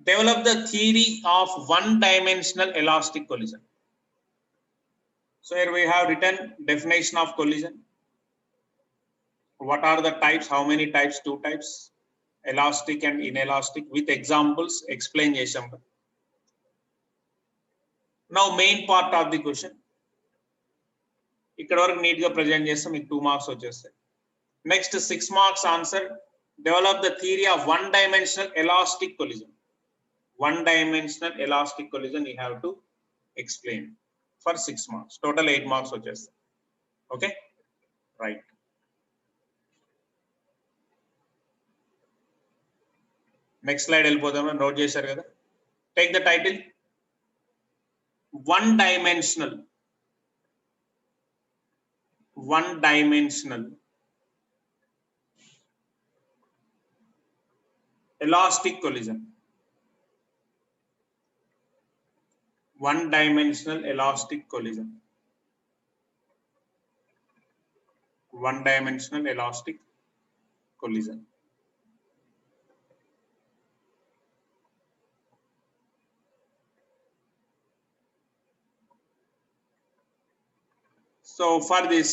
Develop the theory of one-dimensional elastic collision. So here we have written definition of collision. What are the types? How many types? 2 types. Elastic and inelastic. With examples, explain chesam. Now main part of the question. ఇక్కడ వరకు neat గా present చేస్తే మీకు 2 marks వచ్చేస్తాయి. Next 6 marks answer. Develop the theory of one dimensional elastic collision. One dimensional elastic collision you have to explain for 6 marks. Total 8 marks వచ్చేస్తాయి. Okay, right. Next slide వెళ్ళిపోదాం. Note చేశారు కదా. Take the title. One dimensional elastic collision. One-dimensional elastic collision. One-dimensional elastic collision. So for this,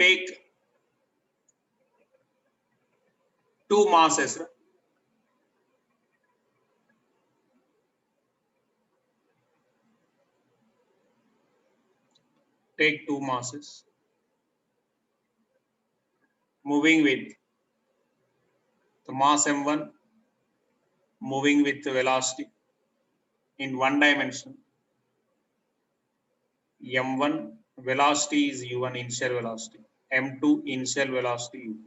take 2 masses. Take 2 masses moving with the mass m1 moving with the velocity in one dimension. m1 velocity is u1 initial velocity, m2 initial velocity u2.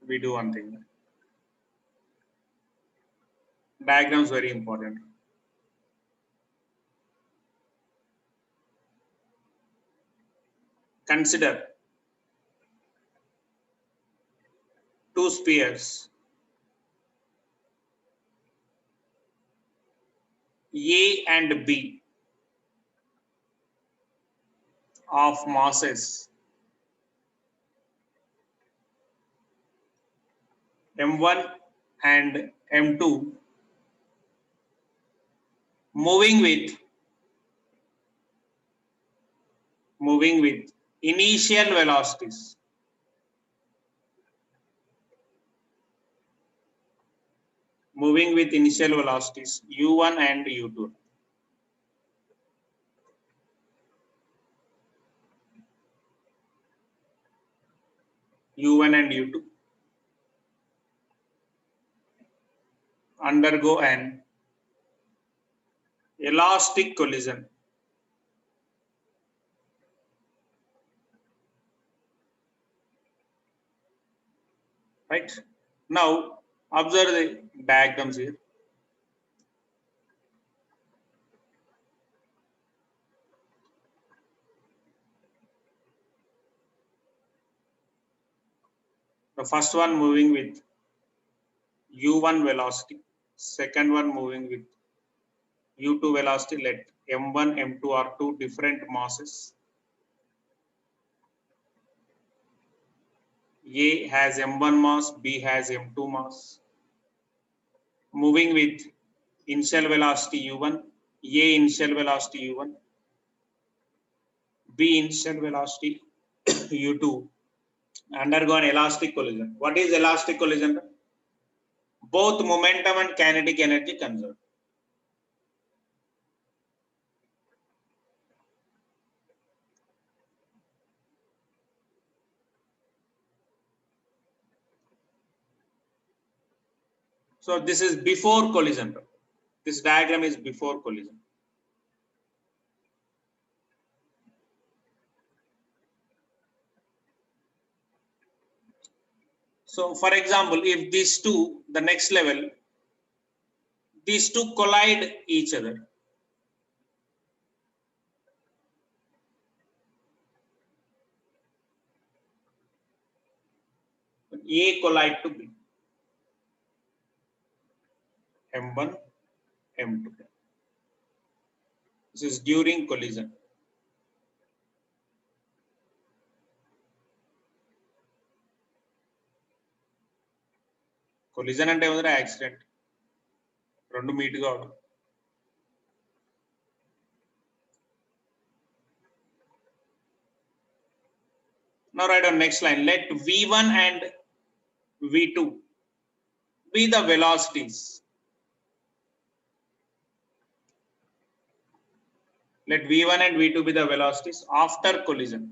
We do one thing. Diagram is very important. Consider 2 spheres A and B of masses m1 and m2 moving with initial velocities. Moving with initial velocities u1 and u2. u1 and u2 undergo an elastic collision. Right? Now observe the diagrams here. The first one moving with u1 velocity, second one moving with u2 velocity. Let m1 m2 are 2 different masses. A has m1 mass, B has m2 mass. Moving with initial velocity u1, A initial velocity u1, B initial velocity u2, undergo an elastic collision. What is elastic collision? Both momentum and kinetic energy conserved. So this is before collision. This diagram is before collision. So for example, if these two, the next level, these two collide each other. A collide to B. M1, M2. This is during collision. Collision అంటే ఏమన్నా accident, రెండు meet కావడం. Now write on next line. Let V1 and V2 be the velocities. Let V1 and V2 be the velocities after collision.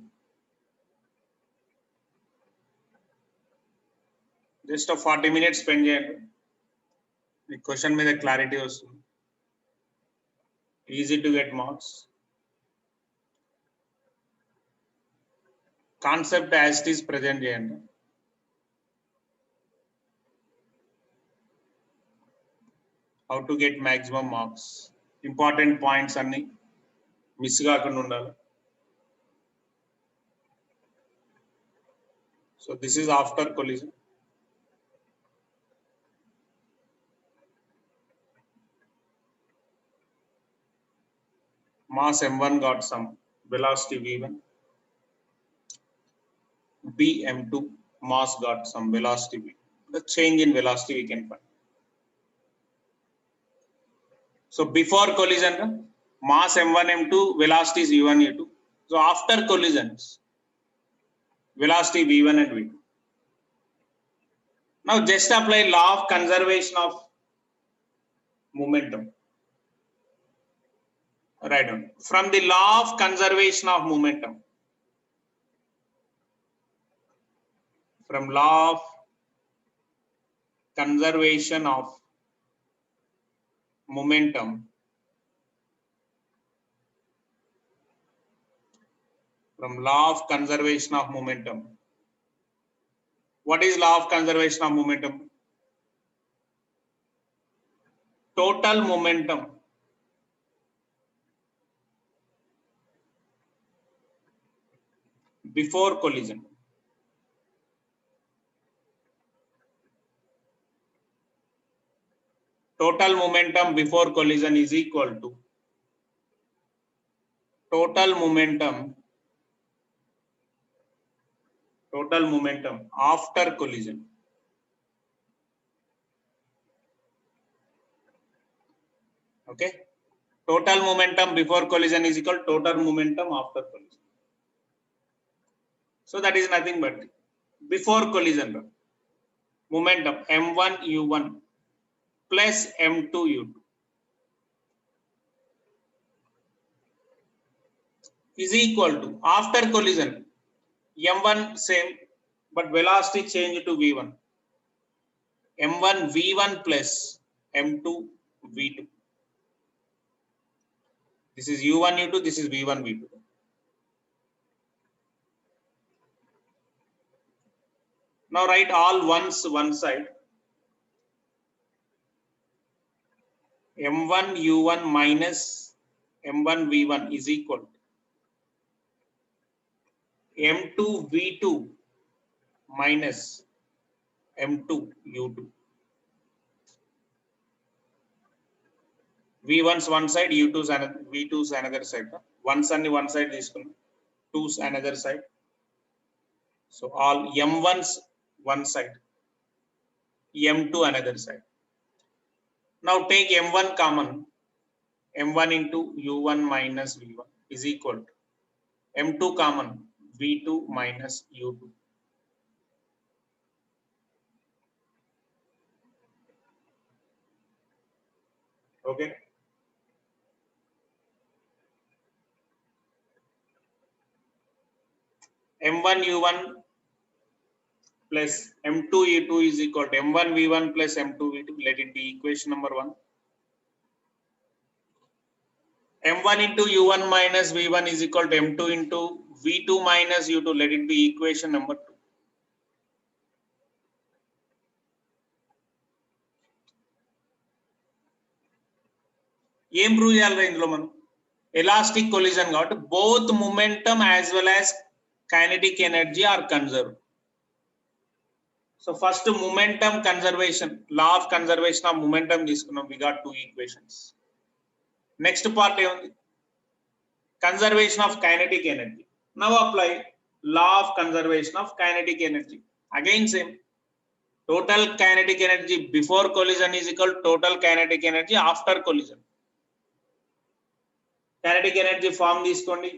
Just a 40 minutes spend చేయండి. The question మీద clarity వస్తుంది. Easy to get marks. Concept as it is present చేయండి. How to get maximum marks. Important points అన్ని miss కాకుండా ఉండాలి. So this is after collision. Mass m1 got some velocity v1. bm2 mass got some velocity v. The change in velocity we can find. So before collision, mass m1 m2 velocity is u1 u2. So after collisions, velocity v1 and v2. Now just apply law of conservation of momentum. Right on. From the law of conservation of momentum. From law of conservation of momentum. From law of conservation of momentum. What is law of conservation of momentum? Total momentum before collision. Total momentum before collision is equal to total momentum after collision. Okay, total momentum before collision is equal to total momentum after collision. So that is nothing but before collision momentum m1 u1 plus m2 u2 is equal to after collision m1 same but velocity change to v1, m1 v1 plus m2 v2. This is u1 u2, this is v1 v2. Now write all ones one side. m1 u1 minus m1 v1 is equal to m2 v2 minus m2 u2. v1's one side, u2's another, v2's another side. One's only one side, this one, two's another side. So all m1's one side, m2 another side. Now take m1 common, m1 into u1 minus v1 is equal to m2 common, v2 minus u2. Okay. m1 u1 plus m2 u2 is equal to m1 v1 plus m2 v2. Let it be equation number 1. m1 into u1 minus v1 is equal to m2 into v2 minus u2. Let it be equation number 2. ఏం prove చేయాలి ఇందులో మనం? Elastic collision కాబట్టి both momentum as well as kinetic energy are conserve. So first momentum conservation, law of conservation of momentum తీసుకున్నాం. We got 2 equations. Next part ఏముంది? Conservation of kinetic energy. Now apply law of conservation of kinetic energy. Again same, Total kinetic energy before collision is equal to total kinetic energy after collision. Kinetic energy form తీసుకోండి,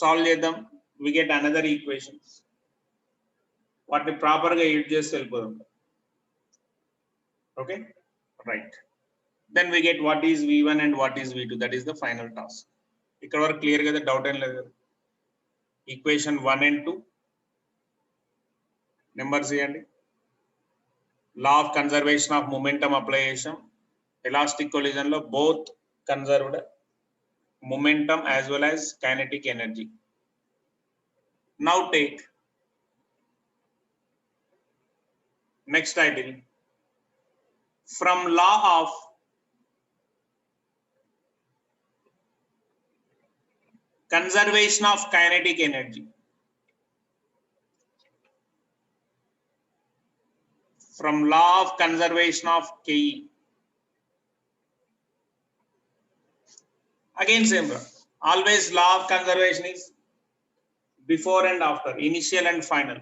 solve చేద్దాం, we get another equations. వాటిని proper గా use చేసి వెళ్ళిపోదాం. Okay, right. Then we get what is V1 and what is V2. That is the final task. ఇక్కడ వరకు clear కదా, doubt ఏం లేదు కదా. ఈక్వేషన్ 1 and 2 నెంబర్స్ ఇవ్వండి. లా of conservation of momentum apply చేసాం. ఎలాస్టిక్ కొలిజన్ లో both conserved momentum as well as kinetic energy. Now take next title. From law of conservation of kinetic energy. From law of conservation of Ke. Again same, always law of conservation is before and after, initial and final,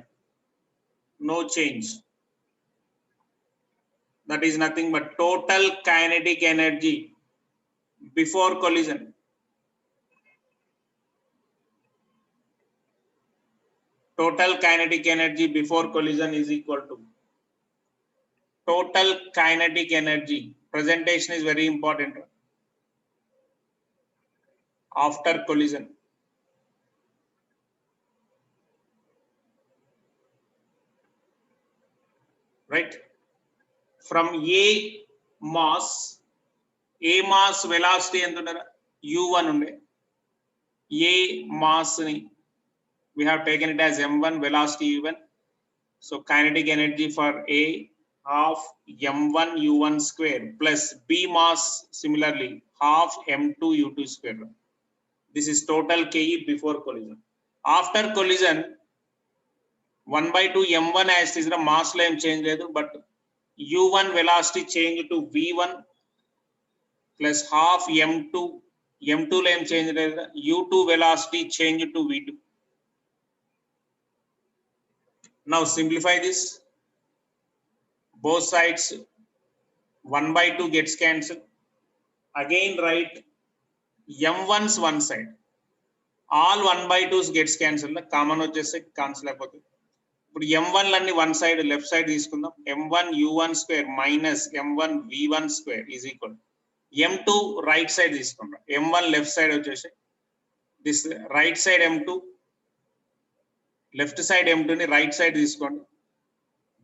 no change. That is nothing but total kinetic energy before collision. Total kinetic energy before collision is equal to total kinetic energy. Presentation is very important. After collision. Right? From A mass velocity entuntara u1 unde. A mass ni we have taken it as m1, velocity u1. So kinetic energy for A half m1 u1 square plus B mass similarly half m2 u2 square. This is total Ke before collision. After collision 1/2 m1 as is the mass lo em change ledu, but u1 velocity change to v1 plus half m2 lo em change ledu, u2 velocity change to v2. Now simplify this. Both sides 1/2 gets cancelled. Again write m1's one side. All 1/2s gets cancelled. Common వచ్చేసి cancel అయిపోతుంది. ఇప్పుడు m1 లన్ని one side left side తీసుకుందాం. m1 u1 square minus m1 v1 square is equal m2 right side తీసుకుందాం. m1 left side వచ్చేసి this right side m2, left side m2 ని right side తీసుకోండి.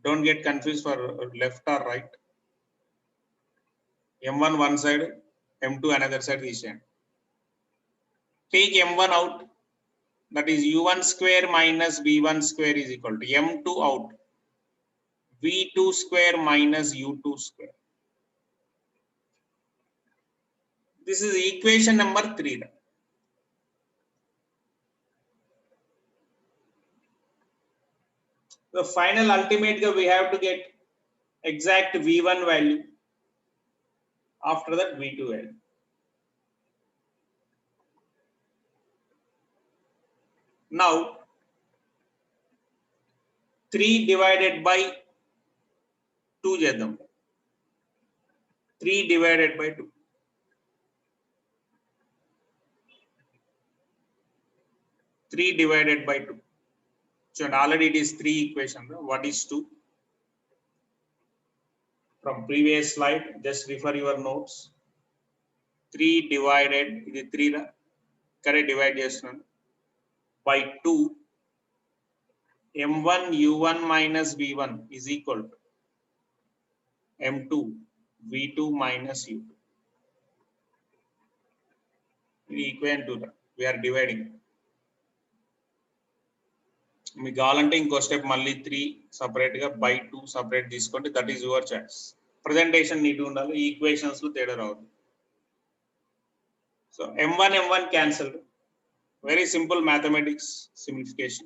Don't get confuse for left or right. m1 one side, m2 another side తీసేయండి. Take m1 out, that is u1 square minus v1 square is equal to m2 out, v2 square minus u2 square. This is equation number 3. The final ultimate we have to get exact v1 value, after that v2 value. Now 3 divided by 2 చేద్దాం. 3 divided by 2. 3 divided by 2. So already it is 3 equation. What is 2? From previous slide, just refer your notes. 3 divided, ఇది 3 రా, correct divide చేస్తున్నాను, by 2, m1 u1 minus v1 is equal to m2 v2 minus u2. ఇది equal to we are dividing. మీకు కావాలంటే ఇంకో step మళ్ళీ 3 separate గా by 2 separate తీసుకోండి. That is your choice. Presentation neat ఉండాలి, ఈక్వేషన్స్ లో తేడా రావద్దు. So m1 cancelled. Very simple mathematics simplification.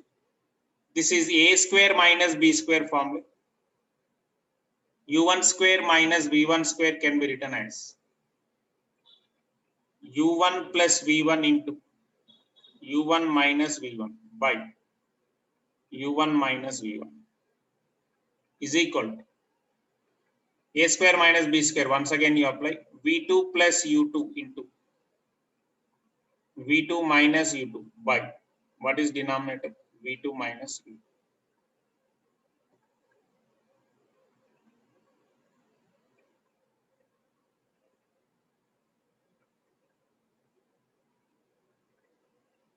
This is a square minus b square formula. u1 square minus v1 square can be written as u1 plus v1 into u1 minus v1 by u1 minus v1 is equal to A square minus B square. Once again you apply V2 plus U2 into V2 minus U2 by what is denominator? V2 minus U2.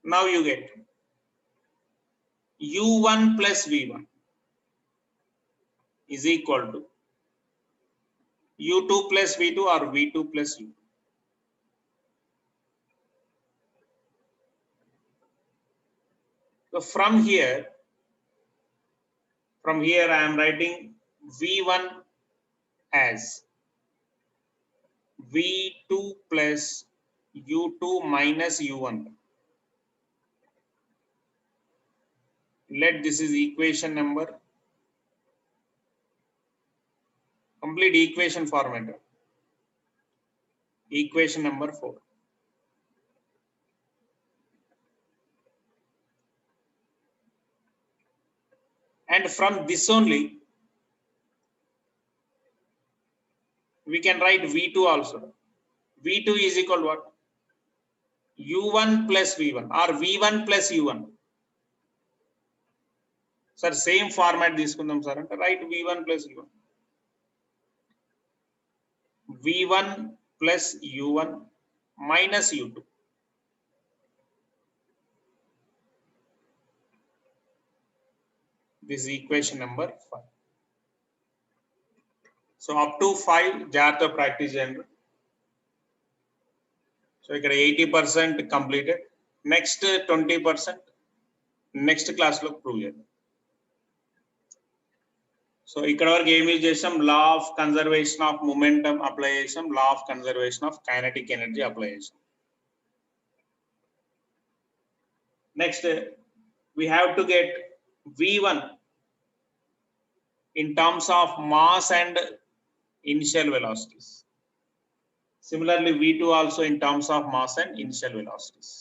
Now you get U1 plus V1 is equal to U2 plus V2 or V2 plus U2. So from here I am writing V1 as V2 plus U2 minus U1. Let this is equation number, complete equation format. Equation number 4. And from this only, we can write V2 also. V2 is equal to what? U1 plus V1 or V1 plus U1. Sir, same format తీసుకుందాం sir. Write V1 plus U1. V1 plus U1 minus U2. This is equation number 5. So up to 5 జాగ్రత్త practice చేయండి. So ఇక్కడ 80% completed. Next 20% next class లో prove చేద్దాం. So ఇక్కడ వరకు ఏమి చేసాం? Law of conservation of momentum apply చేసాం, law of conservation of kinetic energy apply చేసాం. Next we have to get V1 in terms of mass and initial velocities. Similarly, V2 also in terms of mass and initial velocities.